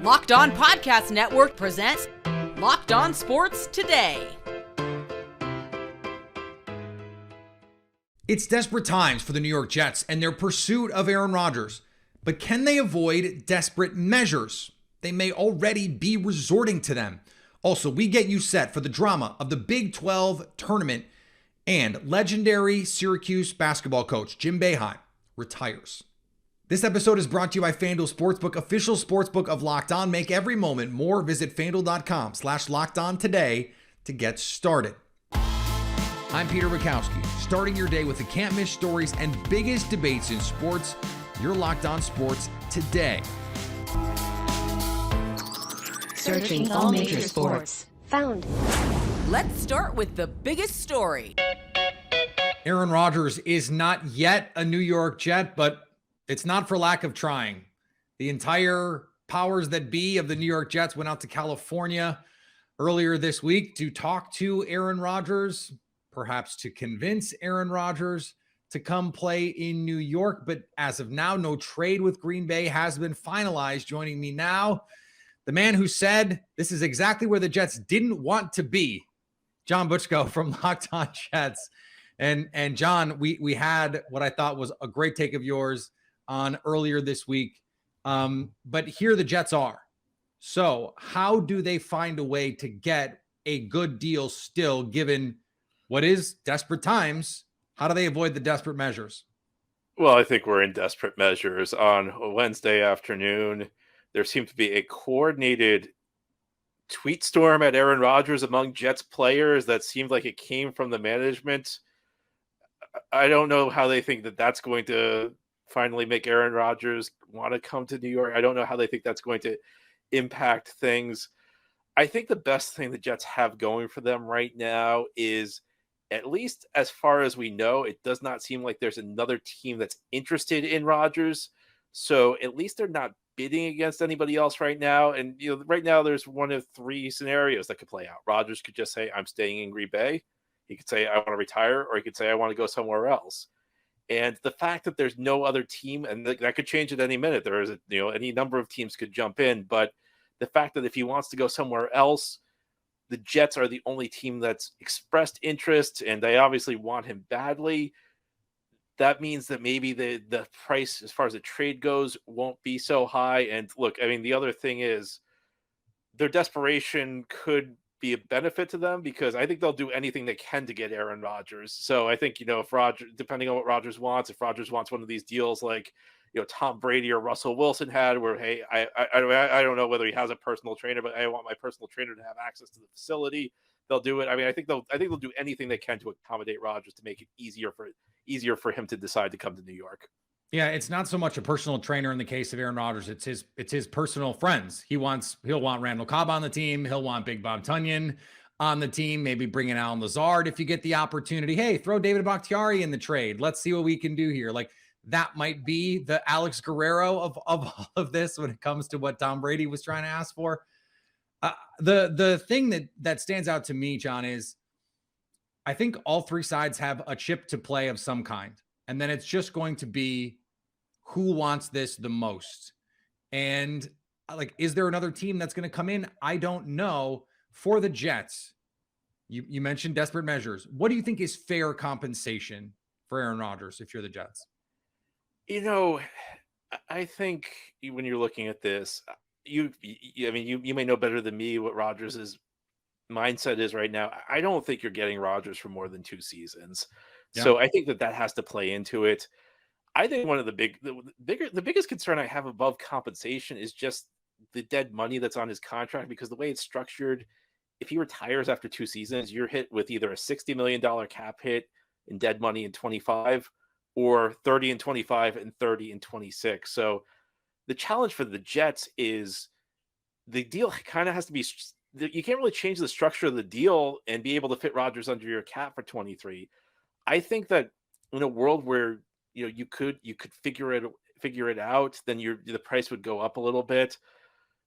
Locked On Podcast Network presents Locked On Sports Today. It's desperate times for the New York Jets and their pursuit of Aaron Rodgers. But can they avoid desperate measures? They may already be resorting to them. Also, we get you set for the drama of the Big 12 tournament, and legendary Syracuse basketball coach Jim Boeheim retires. This episode is brought to you by FanDuel Sportsbook, official sportsbook of Locked On. Make every moment more. Visit FanDuel.com/LockedOn today to get started. I'm Peter Bukowski, starting your day with the can't-miss stories and biggest debates in sports. You're Locked On Sports Today. Searching all major sports. Found. Let's start with the biggest story. Aaron Rodgers is not yet a New York Jet, but it's not for lack of trying. The entire powers that be of the New York Jets went out to California earlier this week to talk to Aaron Rodgers, perhaps to convince Aaron Rodgers to come play in New York. But as of now, no trade with Green Bay has been finalized. Joining me now, the man who said this is exactly where the Jets didn't want to be, John Butchko from Locked On Jets. And John, we had what I thought was a great take of yours on earlier this week. But here the Jets are. So how do they find a way to get a good deal still, given what is desperate times? How do they avoid the desperate measures? Well, I think we're in desperate measures. On Wednesday afternoon, there seemed to be a coordinated tweet storm at Aaron Rodgers among Jets players that seemed like it came from the management. I don't know how they think that that's going to finally make Aaron Rodgers want to come to New York. I don't know how they think that's going to impact things. I think the best thing the Jets have going for them right now is, at least as far as we know, it does not seem like there's another team that's interested in Rodgers. So at least they're not bidding against anybody else right now. And right now there's one of three scenarios that could play out. Rodgers could just say, I'm staying in Green Bay. He could say, I want to retire, or he could say, I want to go somewhere else. And the fact that there's no other team, and that could change at any minute. There is, any number of teams could jump in, but the fact that if he wants to go somewhere else, the Jets are the only team that's expressed interest, and they obviously want him badly. That means that maybe the price, as far as the trade goes, won't be so high. And look, I mean, the other thing is their desperation could be a benefit to them, because I think they'll do anything they can to get Aaron Rodgers. So I think, if Rodgers, depending on what Rodgers wants, if Rodgers wants one of these deals like, Tom Brady or Russell Wilson had, where, hey, I don't know whether he has a personal trainer, but I want my personal trainer to have access to the facility, they'll do it. I mean, I think they'll do anything they can to accommodate Rodgers to make it easier for him to decide to come to New York. Yeah, it's not so much a personal trainer in the case of Aaron Rodgers. It's his personal friends. He'll want Randall Cobb on the team. He'll want Big Bob Tunyon on the team. Maybe bring in Alan Lazard if you get the opportunity. Hey, throw David Bakhtiari in the trade. Let's see what we can do here. Like, that might be the Alex Guerrero of all of this when it comes to what Tom Brady was trying to ask for. The thing that stands out to me, John, is I think all three sides have a chip to play of some kind. And then it's just going to be who wants this the most. And is there another team that's going to come in? I don't know. For the Jets, you mentioned desperate measures. What do you think is fair compensation for Aaron Rodgers if you're the Jets? I think when you're looking at this, you may know better than me what Rodgers' mindset is right now. I don't think you're getting Rodgers for more than 2 seasons. Yeah. So I think that has to play into it. I think one of the biggest concern I have above compensation is just the dead money that's on his contract, because the way it's structured, if he retires after 2 seasons, you're hit with either a $60 million cap hit in dead money in 25, or 30 and 25 and 30 and 26. So the challenge for the Jets is the deal kind of has to be, you can't really change the structure of the deal and be able to fit Rodgers under your cap for 23. I think that in a world where, you could figure it out, then the price would go up a little bit.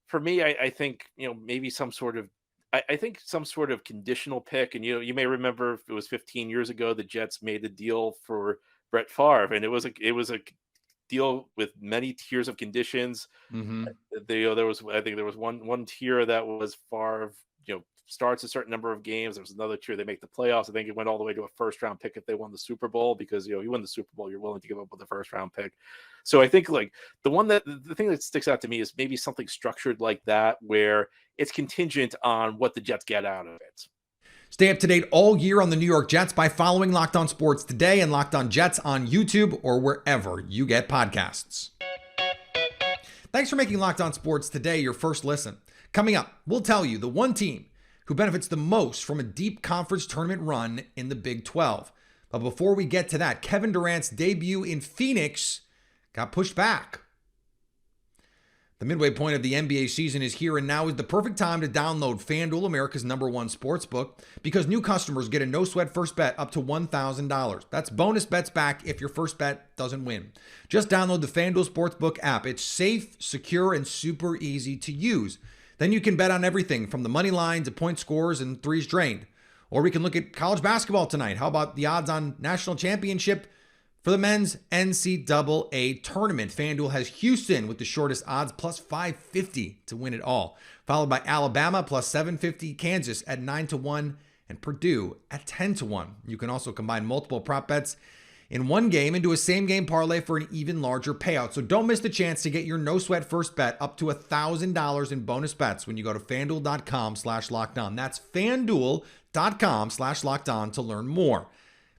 For me, I think, maybe some sort of conditional pick. And, you may remember, if it was 15 years ago, the Jets made a deal for Brett Favre, and it was a deal with many tiers of conditions. Mm-hmm. There was, I think there was one tier that was far, starts a certain number of games. There was another tier they make the playoffs. I think it went all the way to a first round pick if they won the Super Bowl, because you win the Super Bowl, you're willing to give up with the first round pick. So I think like the thing that sticks out to me is maybe something structured like that, where it's contingent on what the Jets get out of it. Stay up to date all year on the New York Jets by following Locked On Sports Today and Locked On Jets on YouTube or wherever you get podcasts. Thanks for making Locked On Sports Today your first listen. Coming up, we'll tell you the one team who benefits the most from a deep conference tournament run in the Big 12. But before we get to that, Kevin Durant's debut in Phoenix got pushed back. The midway point of the NBA season is here, and now is the perfect time to download FanDuel, America's #1 sportsbook, because new customers get a no-sweat first bet up to $1,000. That's bonus bets back if your first bet doesn't win. Just download the FanDuel Sportsbook app. It's safe, secure, and super easy to use. Then you can bet on everything from the money line to point scores and threes drained. Or we can look at college basketball tonight. How about the odds on national championship for the men's NCAA tournament? FanDuel has Houston with the shortest odds, plus 550 to win it all, followed by Alabama plus 750, Kansas at 9-1, and Purdue at 10-1. You can also combine multiple prop bets in one game into a same game parlay for an even larger payout. So don't miss the chance to get your no sweat first bet up to $1,000 in bonus bets when you go to FanDuel.com/lockedon. That's FanDuel.com/lockedon to learn more.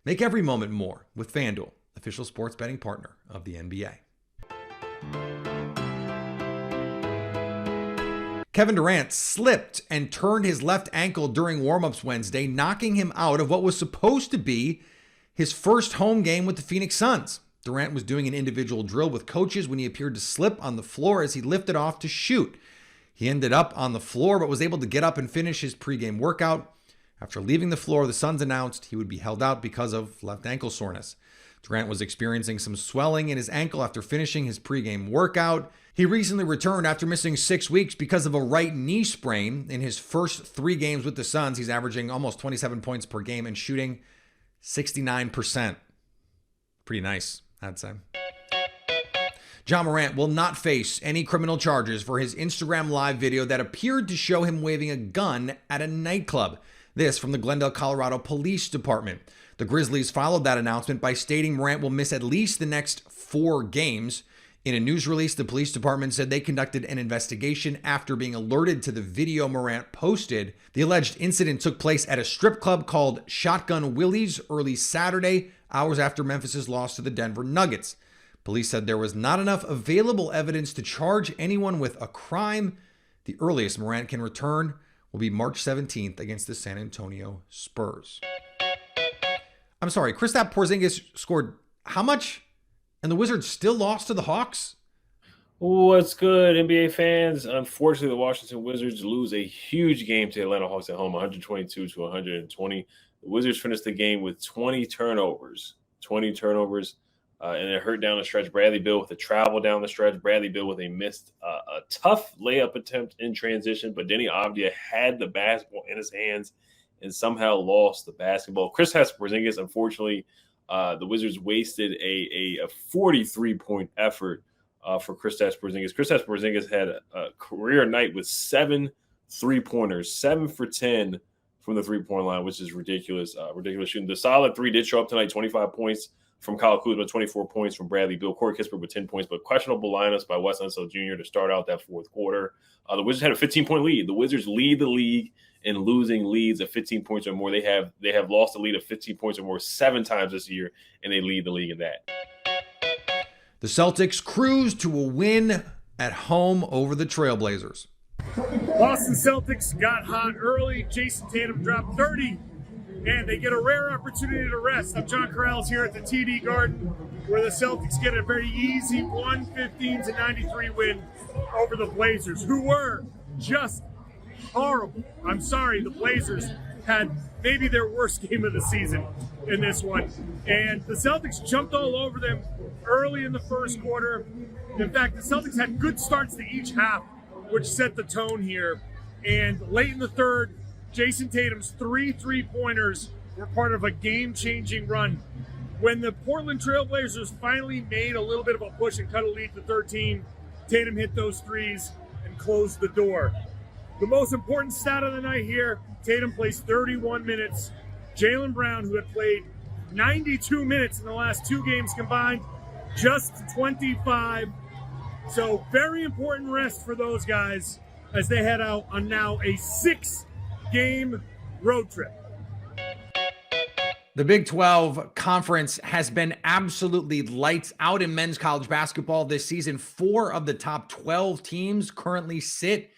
Make every moment more with FanDuel, official sports betting partner of the NBA. Kevin Durant slipped and turned his left ankle during warmups Wednesday, knocking him out of what was supposed to be his first home game with the Phoenix Suns. Durant was doing an individual drill with coaches when he appeared to slip on the floor as he lifted off to shoot. He ended up on the floor but was able to get up and finish his pregame workout. After leaving the floor, the Suns announced he would be held out because of left ankle soreness. Durant was experiencing some swelling in his ankle after finishing his pregame workout. He recently returned after missing 6 weeks because of a right knee sprain. In his first 3 games with the Suns, he's averaging almost 27 points per game and shooting 69%. Pretty nice, I'd say. Ja Morant will not face any criminal charges for his Instagram Live video that appeared to show him waving a gun at a nightclub. This from the Glendale, Colorado Police Department. The Grizzlies followed that announcement by stating Morant will miss at least the next 4 games. In a news release, the police department said they conducted an investigation after being alerted to the video Morant posted. The alleged incident took place at a strip club called Shotgun Willie's early Saturday, hours after Memphis' loss to the Denver Nuggets. Police said there was not enough available evidence to charge anyone with a crime. The earliest Morant can return will be March 17th against the San Antonio Spurs. I'm sorry, Kristaps Porzingis scored how much? And the Wizards still lost to the Hawks? What's good, NBA fans? Unfortunately, the Washington Wizards lose a huge game to the Atlanta Hawks at home, 122-120. The Wizards finished the game with 20 turnovers, and it hurt down the stretch. Bradley Beal with a travel down the stretch. Bradley Beal with a missed, a tough layup attempt in transition, but Denny Avdija had the basketball in his hands and somehow lost the basketball. Kristaps Porzingis, unfortunately, the Wizards wasted a 43-point effort for Kristaps Porzingis. Kristaps Porzingis had a career night with 7 3-pointers, 7 for 10 from the three-point line, which is ridiculous. Ridiculous shooting. The solid 3 did show up tonight, 25 points from Kyle Kuzma, 24 points from Bradley Beal, Corey Kispert with 10 points, but questionable lineups by Wes Unseld Jr. to start out that fourth quarter. The Wizards had a 15-point lead. The Wizards lead the league in losing leads of 15 points or more. They have lost a lead of 15 points or more 7 times this year, and they lead the league in that. The Celtics cruised to a win at home over the TrailBlazers. Boston Celtics got hot early. Jason Tatum dropped 30, and they get a rare opportunity to rest. I'm John Corrales here at the TD Garden, where the Celtics get a very easy 115-93 win over the Blazers, who were just horrible. I'm sorry, the Blazers had maybe their worst game of the season in this one. And the Celtics jumped all over them early in the first quarter. In fact, the Celtics had good starts to each half, which set the tone here. And late in the third, Jason Tatum's 3 3-pointers were part of a game-changing run When the Portland TrailBlazers finally made a little bit of a push and cut a lead to 13, Tatum hit those threes and closed the door. The most important stat of the night here, Tatum plays 31 minutes. Jaylen Brown, who had played 92 minutes in the last 2 games combined, just 25. So very important rest for those guys as they head out on now a 6-game road trip. The Big 12 conference has been absolutely lights out in men's college basketball this season. 4 of the top 12 teams currently sit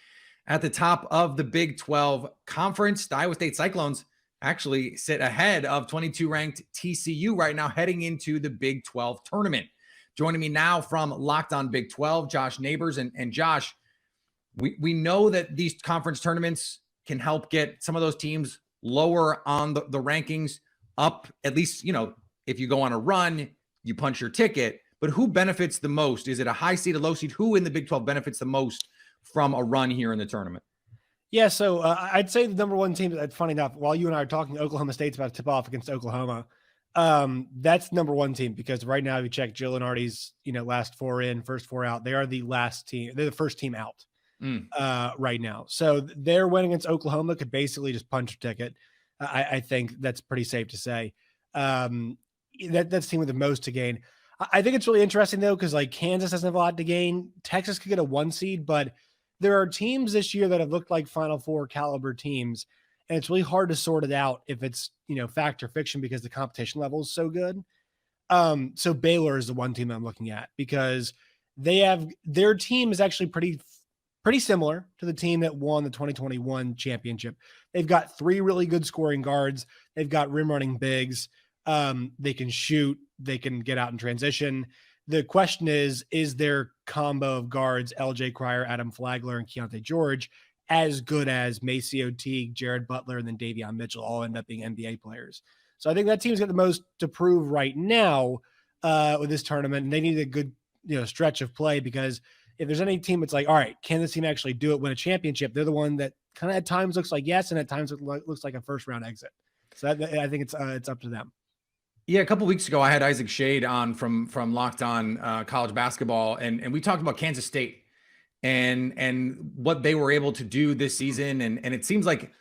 at the top of the Big 12 conference. The Iowa State Cyclones actually sit ahead of 22-ranked TCU right now heading into the Big 12 tournament. Joining me now from Locked On Big 12, Josh Neighbors. And Josh, we know that these conference tournaments can help get some of those teams lower on the rankings up, at least, if you go on a run, you punch your ticket. But who benefits the most? Is it a high seed, a low seed? Who in the Big 12 benefits the most from a run here in the tournament? Yeah, so I'd say the number one team, funny enough, while you and I are talking, Oklahoma State's about to tip off against Oklahoma. That's number one team because right now, if you check Jill Lenardi's, last 4 in, first 4 out, they are the last team. They're the first team out right now. So their win against Oklahoma could basically just punch a ticket. I think that's pretty safe to say. That's the team with the most to gain. I think it's really interesting, though, because Kansas doesn't have a lot to gain. Texas could get a 1 seed, but there are teams this year that have looked like Final Four caliber teams, and it's really hard to sort it out if it's, fact or fiction because the competition level is so good. So Baylor is the one team I'm looking at because their team is actually pretty similar to the team that won the 2021 championship. They've got 3 really good scoring guards. They've got rim running bigs. They can shoot. They can get out in transition. The question is their combo of guards, LJ Cryer, Adam Flagler, and Keontae George, as good as Maceo Teague, Jared Butler, and then Davion Mitchell all end up being NBA players. So I think that team's got the most to prove right now with this tournament, and they need a good stretch of play because if there's any team that's all right, can this team actually do it, win a championship? They're the one that kind of at times looks like yes, and at times it looks like a first-round exit. So I think it's up to them. Yeah, a couple of weeks ago, I had Isaac Shade on from Locked On College Basketball, and we talked about Kansas State and what they were able to do this season. And it seems like,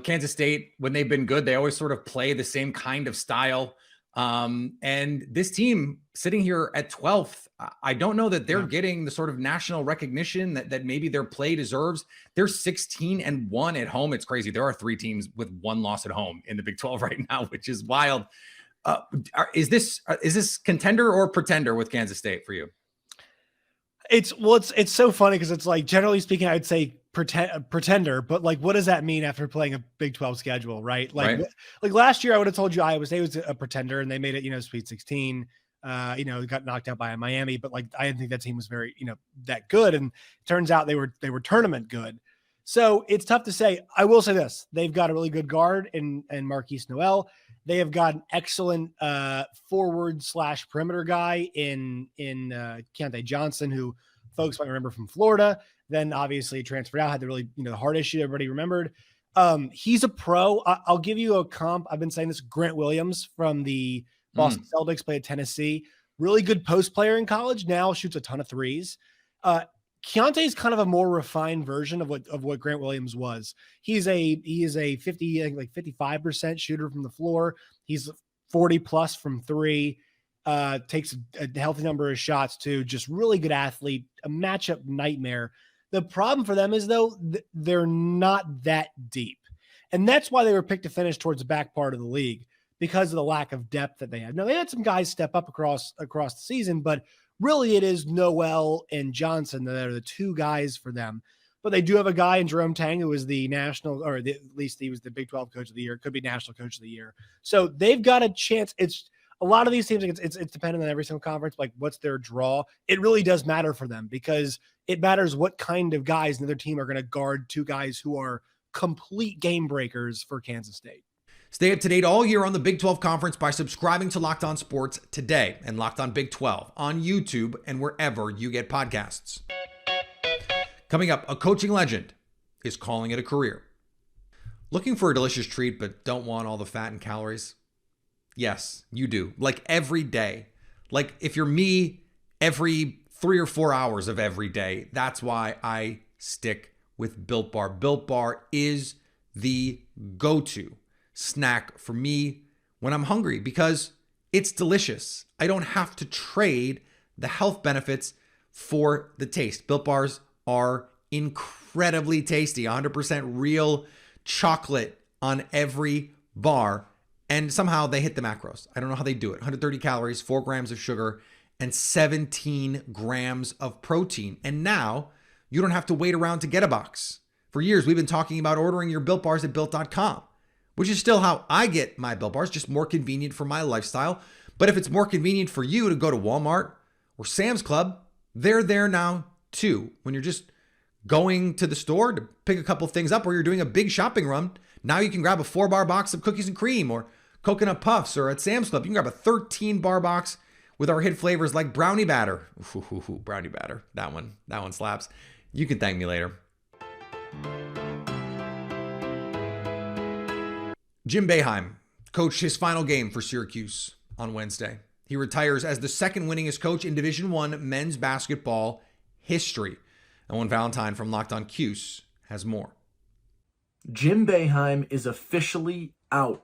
Kansas State, when they've been good, they always sort of play the same kind of style. And this team sitting here at 12th, I don't know that they're getting the sort of national recognition that maybe their play deserves. They're 16-1 at home. It's crazy. There are 3 teams with 1 loss at home in the Big 12 right now, which is wild. Is this contender or pretender with Kansas State for you? It's so funny because it's generally speaking, I'd say pretender, but what does that mean after playing a Big 12 schedule, right? Like last year, I would have told you Iowa State was a pretender and they made it, Sweet 16, got knocked out by Miami, but I didn't think that team was very, that good. And it turns out they were tournament good. So it's tough to say. I will say this, they've got a really good guard in Marquise Noel. They have got an excellent forward/perimeter guy in Keontae Johnson, who folks might remember from Florida. Then obviously transferred out, had the really, the heart issue everybody remembered. He's a pro. I'll give you a comp. I've been saying this. Grant Williams from the Boston Celtics, played at Tennessee. Really good post player in college. Now shoots a ton of threes. Keontae is kind of a more refined version of what Grant Williams was. He is a 55% shooter from the floor. He's 40 plus from 3. Takes a healthy number of shots too. Just really good athlete. A matchup nightmare. The problem for them is though they're not that deep, and that's why they were picked to finish towards the back part of the league because of the lack of depth that they had. Now they had some guys step up across the season, but really, it is Noel and Johnson that are the 2 guys for them. But they do have a guy in Jerome Tang who was the national, or at least he was the Big 12 coach of the year, could be national coach of the year. So they've got a chance. It's a lot of these teams, it's dependent on every single conference, what's their draw. It really does matter for them because it matters what kind of guys in their team are going to guard 2 guys who are complete game breakers for Kansas State. Stay up to date all year on the Big 12 Conference by subscribing to Locked On Sports today and Locked On Big 12 on YouTube and wherever you get podcasts. Coming up, a coaching legend is calling it a career. Looking for a delicious treat but don't want all the fat and calories? Yes, you do. Like every day. Like if you're me, every 3 or 4 hours of every day. That's why I stick with Built Bar. Built Bar is the go-to snack for me when I'm hungry because it's delicious. I don't have to trade the health benefits for the taste. Built Bars are incredibly tasty. 100% real chocolate on every bar. And somehow they hit the macros. I don't know how they do it. 130 calories, 4 grams of sugar, and 17 grams of protein. And now you don't have to wait around to get a box. For years, we've been talking about ordering your Built Bars at Built.com, which is still how I get my Built Bars, just more convenient for my lifestyle. But if it's more convenient for you to go to Walmart or Sam's Club, they're there now too. When you're just going to the store to pick a couple things up or you're doing a big shopping run, now you can grab a 4-bar box of cookies and cream or coconut puffs, or at Sam's Club, you can grab a 13-bar box with our hit flavors like brownie batter. Ooh, brownie batter. That one slaps. You can thank me later. Jim Boeheim coached his final game for Syracuse on Wednesday. He retires as the second winningest coach in Division I men's basketball history. Owen Valentine from Locked On Cuse has more. Jim Boeheim is officially out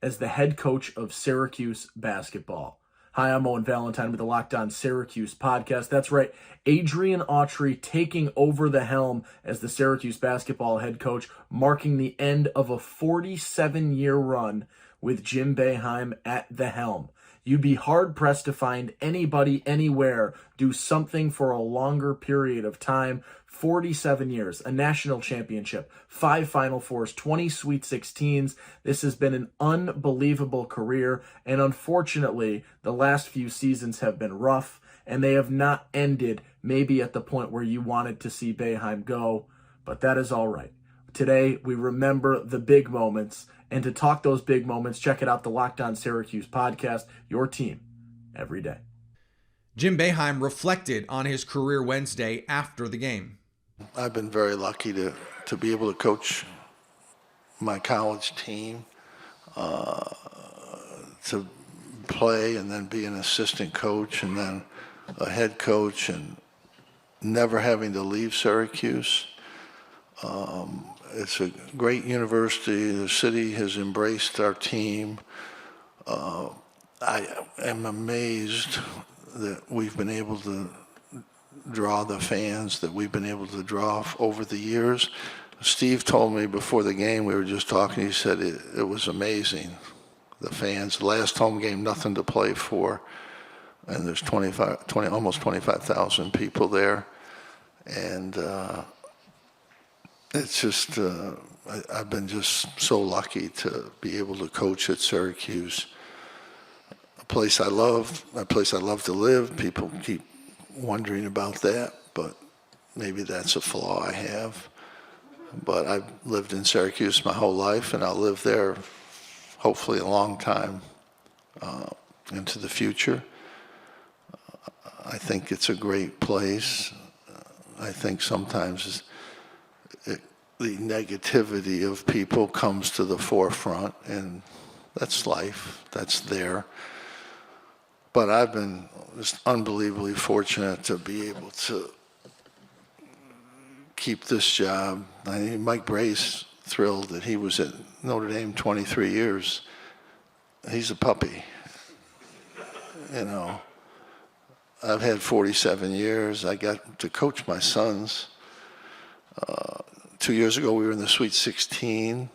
as the head coach of Syracuse basketball. Hi, I'm Owen Valentine with the Locked On Syracuse podcast. That's right, Adrian Autry taking over the helm as the Syracuse basketball head coach, marking the end of a 47-year run with Jim Boeheim at the helm. You'd be hard-pressed to find anybody anywhere do something for a longer period of time. 47 years, a national championship, 5 Final Fours, 20 Sweet 16s. This has been an unbelievable career, and unfortunately, the last few seasons have been rough, and they have not ended maybe at the point where you wanted to see Boeheim go, but that is all right. Today, we remember the big moments, and to talk those big moments, check it out, the Locked On Syracuse podcast, your team every day. Jim Boeheim reflected on his career Wednesday after the game. I've been very lucky to be able to coach my college team, to play and then be an assistant coach and then a head coach, and never having to leave Syracuse. It's a great university. The city has embraced our team. I am amazed that we've been able to draw the fans that we've been able to draw over the years. Steve told me before the game, we were just talking, he said it was amazing. The fans, last home game, nothing to play for, and there's almost 25,000 people there. And it's just, I've been just so lucky to be able to coach at Syracuse, a place I love to live. People keep wondering about that, but maybe that's a flaw I have. But I've lived in Syracuse my whole life, and I'll live there hopefully a long time into the future. I think it's a great place. I think sometimes the negativity of people comes to the forefront, and that's life, that's there. But I've been just unbelievably fortunate to be able to keep this job. I mean, Mike Bray's thrilled that he was at Notre Dame 23 years. He's a puppy. You know, I've had 47 years. I got to coach my sons. 2 years ago, we were in the Sweet 16,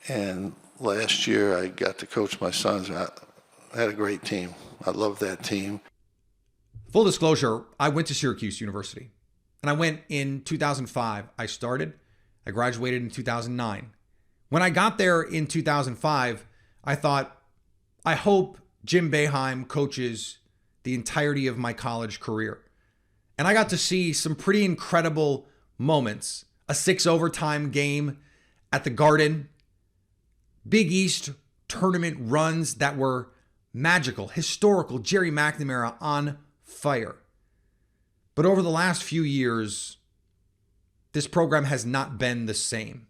and last year I got to coach my sons. I had a great team. I love that team. Full disclosure, I went to Syracuse University, and I went in 2005. I graduated in 2009. When I got there in 2005, I thought, I hope Jim Boeheim coaches the entirety of my college career. And I got to see some pretty incredible moments. A 6 overtime game at the Garden, Big East tournament runs that were magical, historical, Jerry McNamara on fire. But over the last few years, this program has not been the same.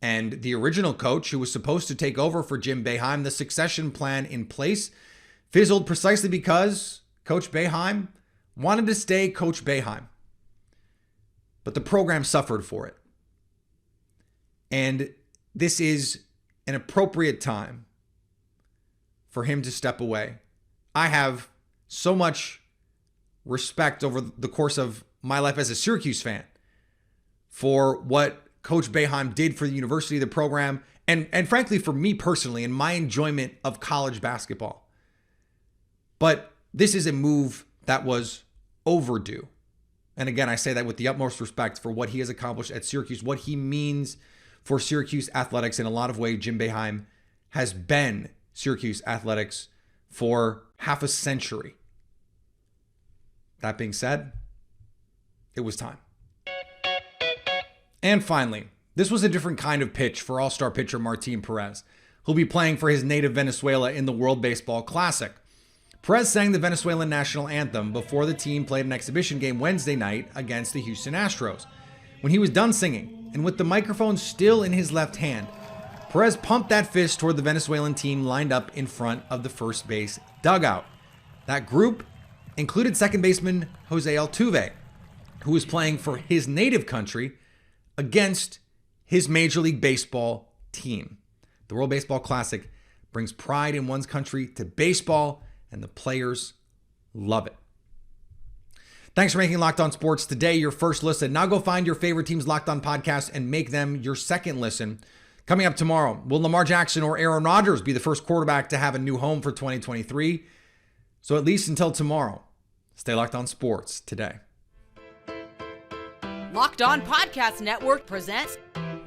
And the original coach, who was supposed to take over for Jim Boeheim, the succession plan in place fizzled precisely because Coach Boeheim wanted to stay Coach Boeheim. But the program suffered for it. And this is an appropriate time for him to step away. I have so much respect over the course of my life as a Syracuse fan for what Coach Boeheim did for the university, the program, and frankly for me personally and my enjoyment of college basketball. But this is a move that was overdue. And again, I say that with the utmost respect for what he has accomplished at Syracuse, what he means for Syracuse athletics. In a lot of ways, Jim Boeheim has been Syracuse athletics for half a century. That being said, it was time. And finally, this was a different kind of pitch for all-star pitcher Martin Perez, who'll be playing for his native Venezuela in the World Baseball Classic. Perez sang the Venezuelan national anthem before the team played an exhibition game Wednesday night against the Houston Astros. When he was done singing, and with the microphone still in his left hand, Perez pumped that fist toward the Venezuelan team lined up in front of the first base dugout. That group included second baseman Jose Altuve, who was playing for his native country against his Major League Baseball team. The World Baseball Classic brings pride in one's country to baseball, and the players love it. Thanks for making Locked On Sports today your first listen. Now go find your favorite team's Locked On podcast and make them your second listen. Coming up tomorrow, will Lamar Jackson or Aaron Rodgers be the first quarterback to have a new home for 2023? So at least until tomorrow, stay Locked On Sports today. Locked On Podcast Network presents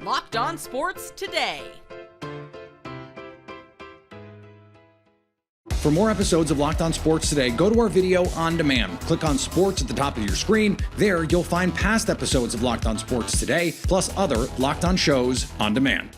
Locked On Sports Today. For more episodes of Locked On Sports Today, go to our video on demand. Click on Sports at the top of your screen. There, you'll find past episodes of Locked On Sports Today, plus other Locked On shows on demand.